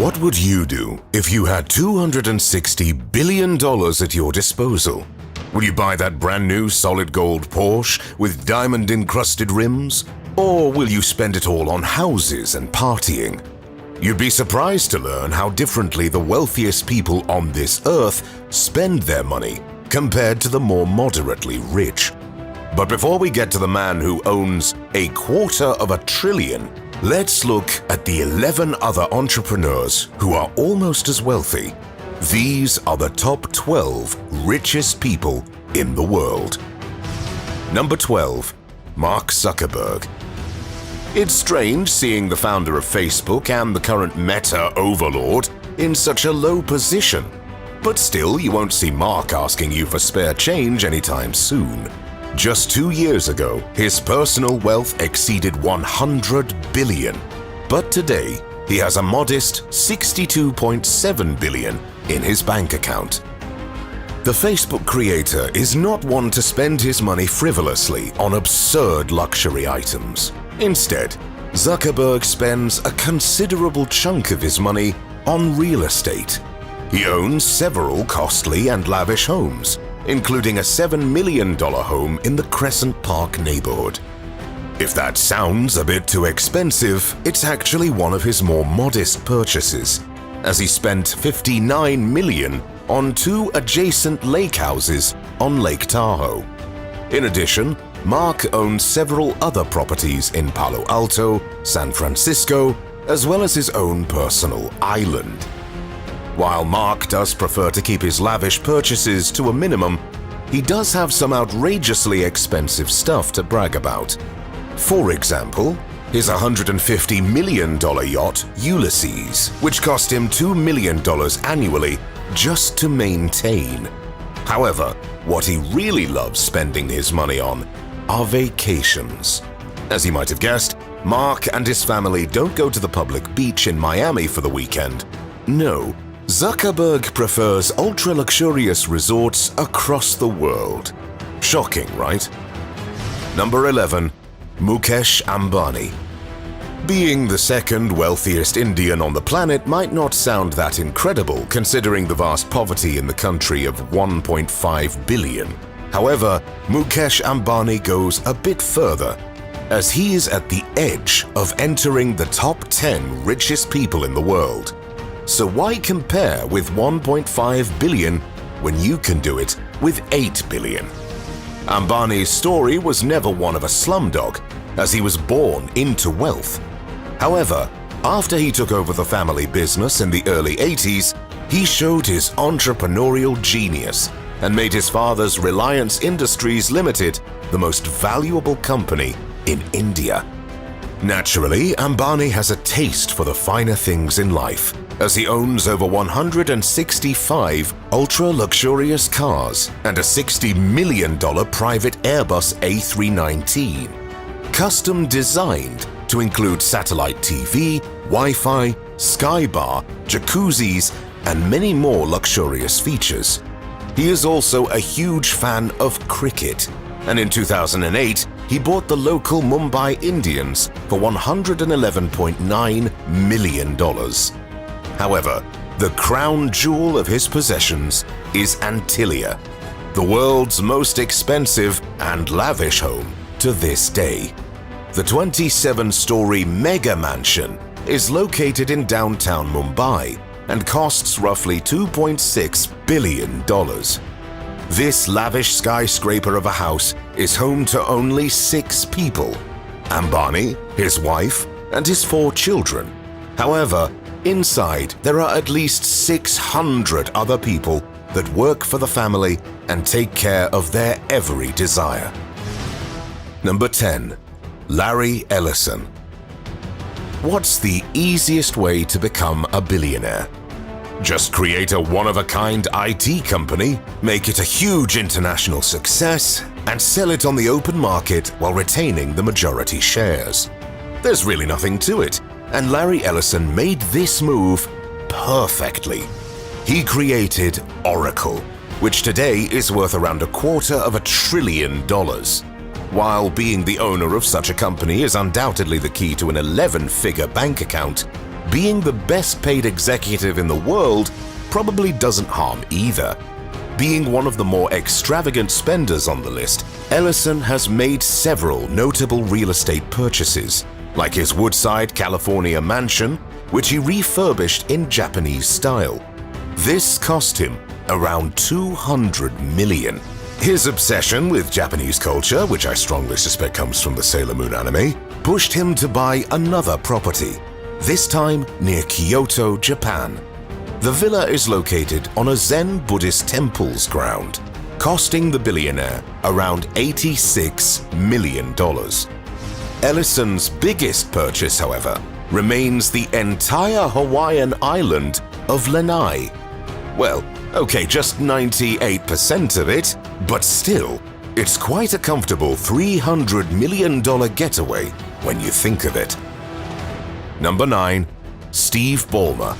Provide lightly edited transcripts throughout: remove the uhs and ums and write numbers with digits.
What would you do if you had $260 billion at your disposal? Would you buy that brand new solid gold Porsche with diamond-encrusted rims? Or will you spend it all on houses and partying? You'd be surprised to learn how differently the wealthiest people on this earth spend their money compared to the more moderately rich. But before we get to the man who owns $250 billion, let's look at the 11 other entrepreneurs who are almost as wealthy. These are the top 12 richest people in the world. Number 12. Mark Zuckerberg. It's strange seeing the founder of Facebook and the current Meta overlord in such a low position. But still, you won't see Mark asking you for spare change anytime soon. Just 2 years ago, his personal wealth exceeded $100 billion. But today, he has a modest $62.7 billion in his bank account. The Facebook creator is not one to spend his money frivolously on absurd luxury items. Instead, Zuckerberg spends a considerable chunk of his money on real estate. He owns several costly and lavish homes, including a $7 million home in the Crescent Park neighborhood. If that sounds a bit too expensive, it's actually one of his more modest purchases, as he spent $59 million on 2 adjacent lake houses on Lake Tahoe. In addition, Mark owns several other properties in Palo Alto, San Francisco, as well as his own personal island. While Mark does prefer to keep his lavish purchases to a minimum, he does have some outrageously expensive stuff to brag about. For example, his $150 million yacht Ulysses, which cost him $2 million annually just to maintain. However, what he really loves spending his money on are vacations. As you might have guessed, Mark and his family don't go to the public beach in Miami for the weekend. No, Zuckerberg prefers ultra-luxurious resorts across the world. Shocking, right? Number 11. Mukesh Ambani. Being the second wealthiest Indian on the planet might not sound that incredible considering the vast poverty in the country of 1.5 billion. However, Mukesh Ambani goes a bit further, as he is at the edge of entering the top 10 richest people in the world. So why compare with 1.5 billion when you can do it with 8 billion? Ambani's story was never one of a slumdog, as he was born into wealth. However, after he took over the family business in the early 80s, he showed his entrepreneurial genius and made his father's Reliance Industries Limited the most valuable company in India. Naturally, Ambani has a taste for the finer things in life, as he owns over 165 ultra-luxurious cars and a $60 million private Airbus A319, custom designed to include satellite TV, Wi-Fi, Sky Bar, jacuzzis, and many more luxurious features. He is also a huge fan of cricket, and in 2008, he bought the local Mumbai Indians for $111.9 million. However, the crown jewel of his possessions is Antilia, the world's most expensive and lavish home to this day. The 27-story mega mansion is located in downtown Mumbai and costs roughly $2.6 billion. This lavish skyscraper of a house is home to only 6 people: Ambani, his wife, and his 4 children. However, inside there are at least 600 other people that work for the family and take care of their every desire. Number 10. Larry Ellison. What's the easiest way to become a billionaire? Just create a one-of-a-kind IT company, make it a huge international success, and sell it on the open market while retaining the majority shares. There's really nothing to it, and Larry Ellison made this move perfectly. He created Oracle, which today is worth around $250 billion. While being the owner of such a company is undoubtedly the key to an 11-figure bank account, being the best paid executive in the world probably doesn't harm either. Being one of the more extravagant spenders on the list, Ellison has made several notable real estate purchases, like his Woodside, California mansion, which he refurbished in Japanese style. This cost him around $200 million. His obsession with Japanese culture, which I strongly suspect comes from the Sailor Moon anime, pushed him to buy another property, this time near Kyoto, Japan. The villa is located on a Zen Buddhist temple's ground, costing the billionaire around $86 million. Ellison's biggest purchase, however, remains the entire Hawaiian island of Lanai. Well, okay, just 98% of it, but still, it's quite a comfortable $300 million getaway when you think of it. Number 9. Steve Ballmer.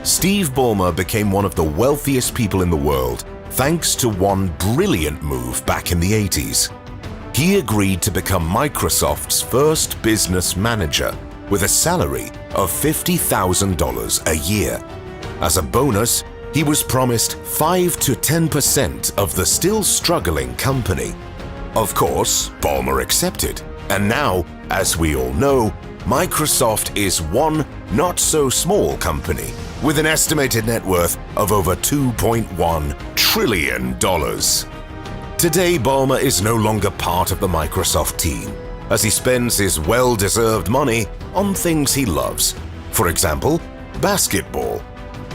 Steve Ballmer became one of the wealthiest people in the world thanks to one brilliant move back in the 80s. He agreed to become Microsoft's first business manager with a salary of $50,000 a year. As a bonus, he was promised 5 to 10% of the still struggling company. Of course, Ballmer accepted, and now, as we all know, Microsoft is one not-so-small company with an estimated net worth of over $2.1 trillion. Today, Ballmer is no longer part of the Microsoft team, as he spends his well-deserved money on things he loves. For example, basketball.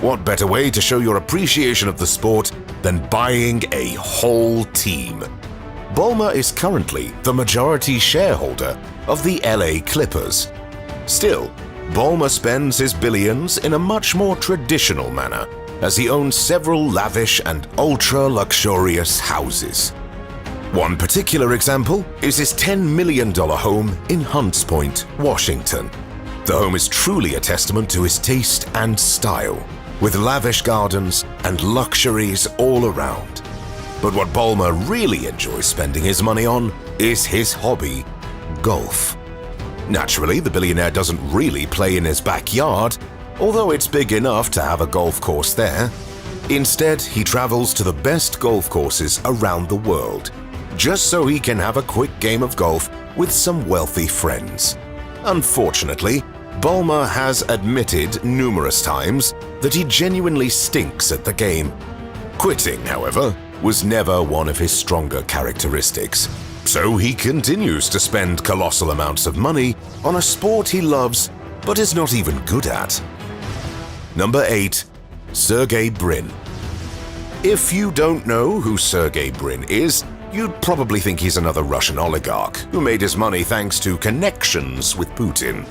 What better way to show your appreciation of the sport than buying a whole team? Ballmer is currently the majority shareholder of the LA Clippers. Still, Ballmer spends his billions in a much more traditional manner, as he owns several lavish and ultra-luxurious houses. One particular example is his $10 million home in Hunts Point, Washington. The home is truly a testament to his taste and style, with lavish gardens and luxuries all around. But what Ballmer really enjoys spending his money on is his hobby, golf. Naturally, the billionaire doesn't really play in his backyard, although it's big enough to have a golf course there. Instead, he travels to the best golf courses around the world, just so he can have a quick game of golf with some wealthy friends. Unfortunately, Ballmer has admitted numerous times that he genuinely stinks at the game. Quitting, however, was never one of his stronger characteristics. So he continues to spend colossal amounts of money on a sport he loves but is not even good at. Number 8. Sergey Brin. If you don't know who Sergey Brin is, you'd probably think he's another Russian oligarch who made his money thanks to connections with Putin.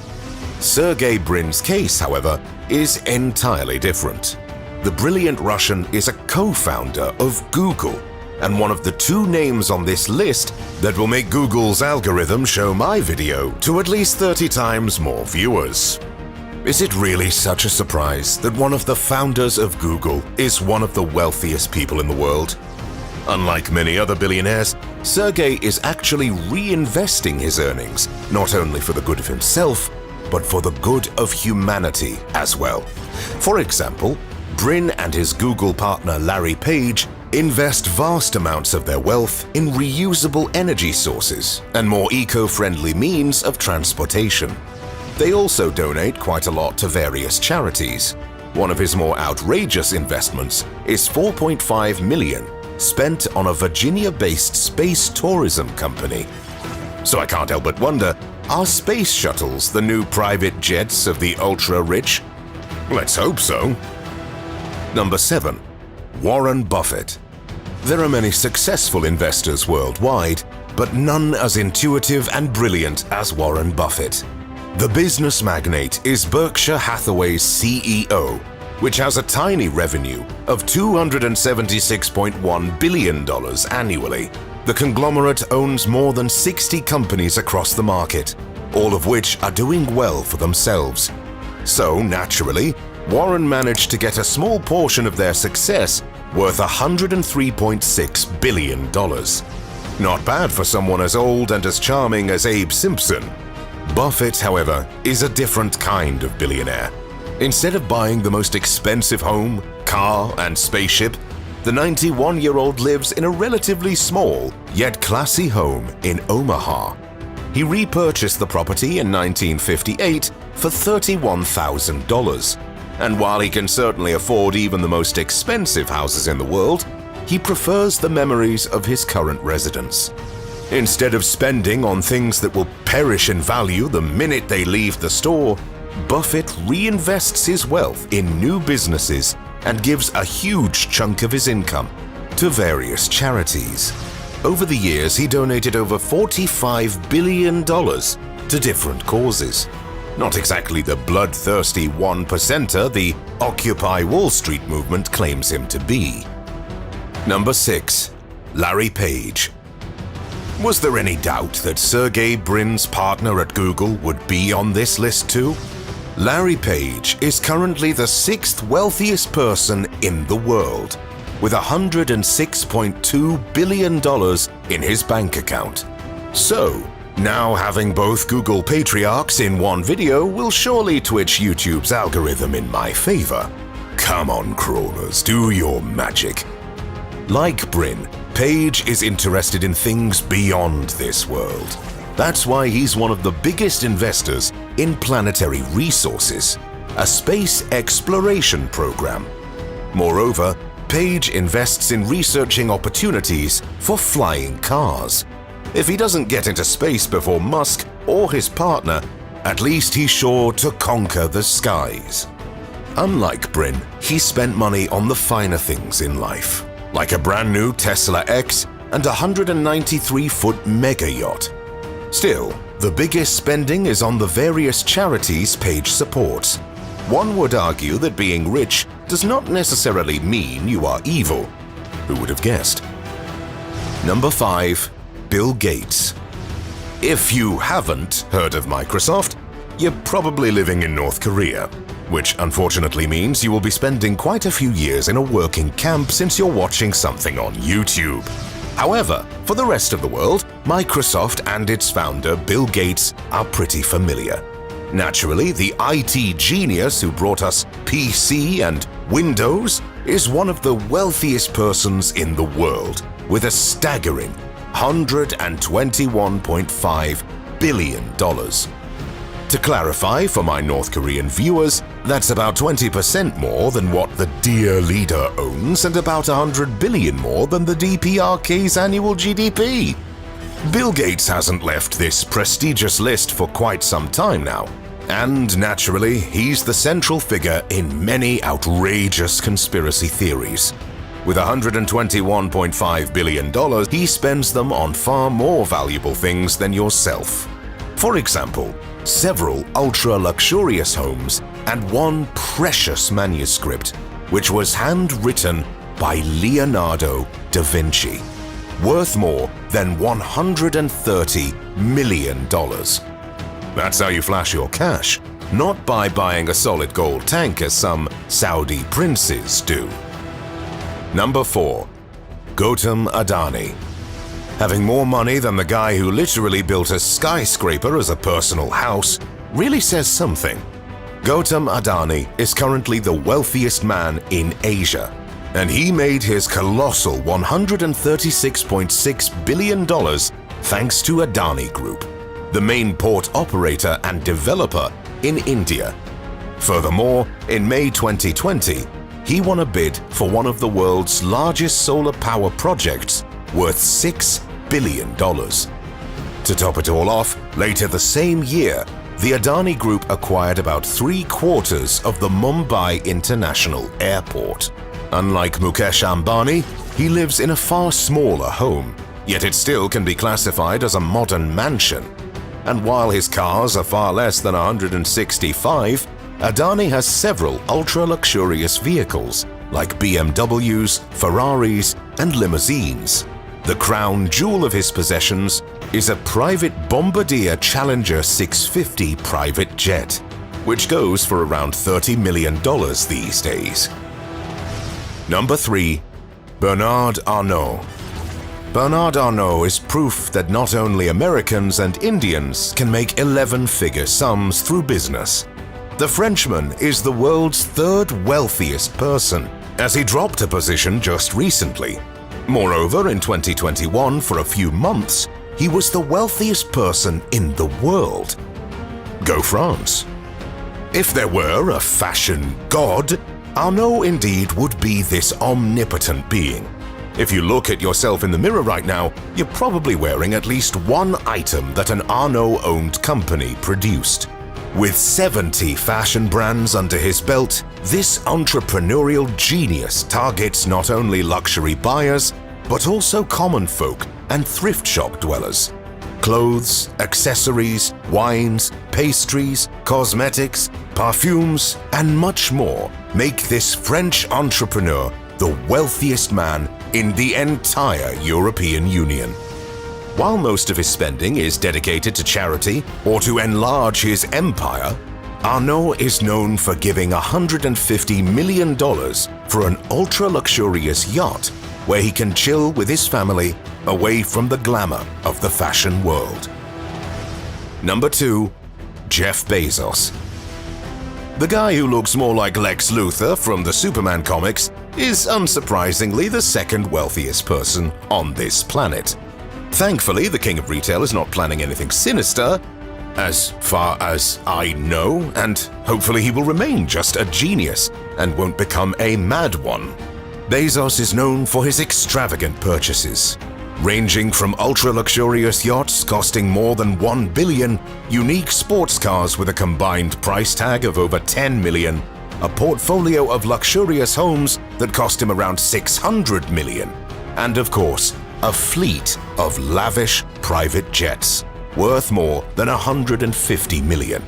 Sergey Brin's case, however, is entirely different. The brilliant Russian is a co-founder of Google, and one of the 2 names on this list that will make Google's algorithm show my video to at least 30 times more viewers. Is it really such a surprise that one of the founders of Google is one of the wealthiest people in the world? Unlike many other billionaires, Sergey is actually reinvesting his earnings, not only for the good of himself, but for the good of humanity as well. For example, Brin and his Google partner Larry Page invest vast amounts of their wealth in reusable energy sources and more eco-friendly means of transportation. They also donate quite a lot to various charities. One of his more outrageous investments is $4.5 million spent on a Virginia-based space tourism company. So I can't help but wonder, are space shuttles the new private jets of the ultra-rich? Let's hope so. Number 7. Warren Buffett. There are many successful investors worldwide, but none as intuitive and brilliant as Warren Buffett. The business magnate is Berkshire Hathaway's CEO, which has a tiny revenue of $276.1 billion annually. The conglomerate owns more than 60 companies across the market, all of which are doing well for themselves. So, naturally, Warren managed to get a small portion of their success worth $103.6 billion. Not bad for someone as old and as charming as Abe Simpson. Buffett, however, is a different kind of billionaire. Instead of buying the most expensive home, car, and spaceship, the 91-year-old lives in a relatively small yet classy home in Omaha. He repurchased the property in 1958 for $31,000. And while he can certainly afford even the most expensive houses in the world, he prefers the memories of his current residence. Instead of spending on things that will perish in value the minute they leave the store, Buffett reinvests his wealth in new businesses and gives a huge chunk of his income to various charities. Over the years, he donated over $45 billion to different causes. Not exactly the bloodthirsty one-percenter the Occupy Wall Street movement claims him to be. Number 6. Larry Page. Was there any doubt that Sergey Brin's partner at Google would be on this list too? Larry Page is currently the 6th wealthiest person in the world, with $106.2 billion in his bank account. So, now having both Google patriarchs in one video will surely twitch YouTube's algorithm in my favor. Come on, crawlers, do your magic. Like Brin, Page is interested in things beyond this world. That's why he's one of the biggest investors in Planetary Resources, a space exploration program. Moreover, Page invests in researching opportunities for flying cars. If he doesn't get into space before Musk or his partner, at least he's sure to conquer the skies. Unlike Brin, he spent money on the finer things in life, like a brand new Tesla X and a 193-foot mega yacht. Still, the biggest spending is on the various charities Page supports. One would argue that being rich does not necessarily mean you are evil. Who would have guessed? Number 5. Bill Gates. If you haven't heard of Microsoft, you're probably living in North Korea, which unfortunately means you will be spending quite a few years in a working camp since you're watching something on YouTube. However, for the rest of the world, Microsoft and its founder, Bill Gates, are pretty familiar. Naturally, the IT genius who brought us PC and Windows is one of the wealthiest persons in the world, with a staggering $121.5 billion. To clarify for my North Korean viewers, that's about 20% more than what the dear leader owns and about 100 billion more than the DPRK's annual GDP. Bill Gates hasn't left this prestigious list for quite some time now, and naturally, he's the central figure in many outrageous conspiracy theories. With $121.5 billion, he spends them on far more valuable things than yourself. For example, several ultra-luxurious homes and one precious manuscript, which was handwritten by Leonardo da Vinci, worth more than $130 million. That's how you flash your cash, not by buying a solid gold tank as some Saudi princes do. Number 4. Gautam Adani. Having more money than the guy who literally built a skyscraper as a personal house really says something. Gautam Adani is currently the wealthiest man in Asia, and he made his colossal $136.6 billion thanks to Adani Group, the main port operator and developer in India. Furthermore, in May 2020, he won a bid for one of the world's largest solar power projects worth $6 billion. To top it all off, later the same year, the Adani Group acquired about 3/4 of the Mumbai International Airport. Unlike Mukesh Ambani, he lives in a far smaller home, yet it still can be classified as a modern mansion. And while his cars are far less than 165, Adani has several ultra-luxurious vehicles like BMWs, Ferraris, and limousines. The crown jewel of his possessions is a private Bombardier Challenger 650 private jet, which goes for around $30 million these days. Number 3. Bernard Arnault. Bernard Arnault is proof that not only Americans and Indians can make 11-figure sums through business. The Frenchman is the world's third wealthiest person, as he dropped a position just recently. Moreover, in 2021, for a few months, he was the wealthiest person in the world. Go France! If there were a fashion god, Arnault indeed would be this omnipotent being. If you look at yourself in the mirror right now, you're probably wearing at least one item that an Arnault-owned company produced. With 70 fashion brands under his belt, this entrepreneurial genius targets not only luxury buyers, but also common folk and thrift shop dwellers. Clothes, accessories, wines, pastries, cosmetics, perfumes, and much more make this French entrepreneur the wealthiest man in the entire European Union. While most of his spending is dedicated to charity or to enlarge his empire, Arnault is known for giving $150 million for an ultra-luxurious yacht where he can chill with his family away from the glamour of the fashion world. Number 2. Jeff Bezos. The guy who looks more like Lex Luthor from the Superman comics is unsurprisingly the second wealthiest person on this planet. Thankfully, the king of retail is not planning anything sinister, as far as I know, and hopefully he will remain just a genius and won't become a mad one. Bezos is known for his extravagant purchases, ranging from ultra-luxurious yachts costing more than $1 billion, unique sports cars with a combined price tag of over $10 million, a portfolio of luxurious homes that cost him around $600 million, and of course, a fleet of lavish private jets worth more than $150 million.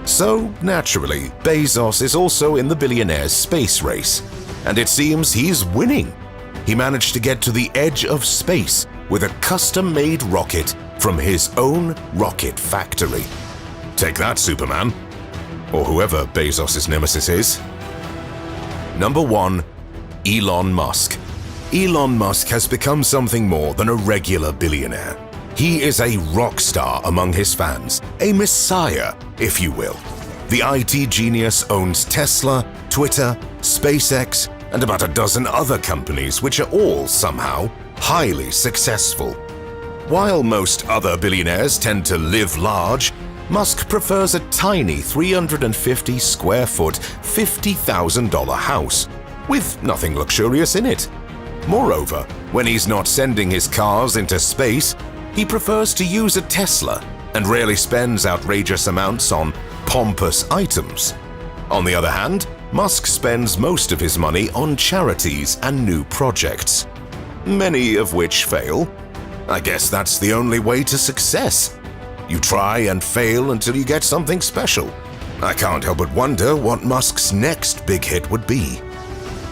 So, naturally, Bezos is also in the billionaire's space race, and it seems he's winning. He managed to get to the edge of space with a custom-made rocket from his own rocket factory. Take that, Superman. Or whoever Bezos' nemesis is. Number 1. Elon Musk. Elon Musk has become something more than a regular billionaire. He is a rock star among his fans, a messiah, if you will. The IT genius owns Tesla, Twitter, SpaceX, and about a dozen other companies which are all somehow highly successful. While most other billionaires tend to live large, Musk prefers a tiny 350 square foot, $50,000 house, with nothing luxurious in it. Moreover, when he's not sending his cars into space, he prefers to use a Tesla and rarely spends outrageous amounts on pompous items. On the other hand, Musk spends most of his money on charities and new projects, many of which fail. I guess that's the only way to success. You try and fail until you get something special. I can't help but wonder what Musk's next big hit would be.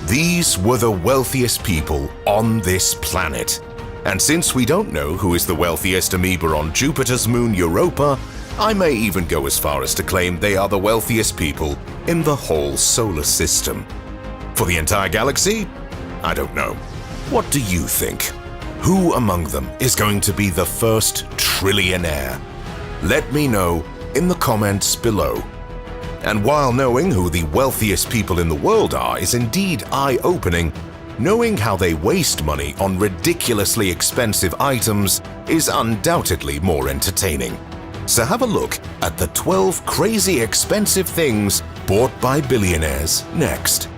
These were the wealthiest people on this planet. And since we don't know who is the wealthiest amoeba on Jupiter's moon Europa, I may even go as far as to claim they are the wealthiest people in the whole solar system. For the entire galaxy? I don't know. What do you think? Who among them is going to be the first trillionaire? Let me know in the comments below. And while knowing who the wealthiest people in the world are is indeed eye-opening, knowing how they waste money on ridiculously expensive items is undoubtedly more entertaining. So have a look at the 12 crazy expensive things bought by billionaires next.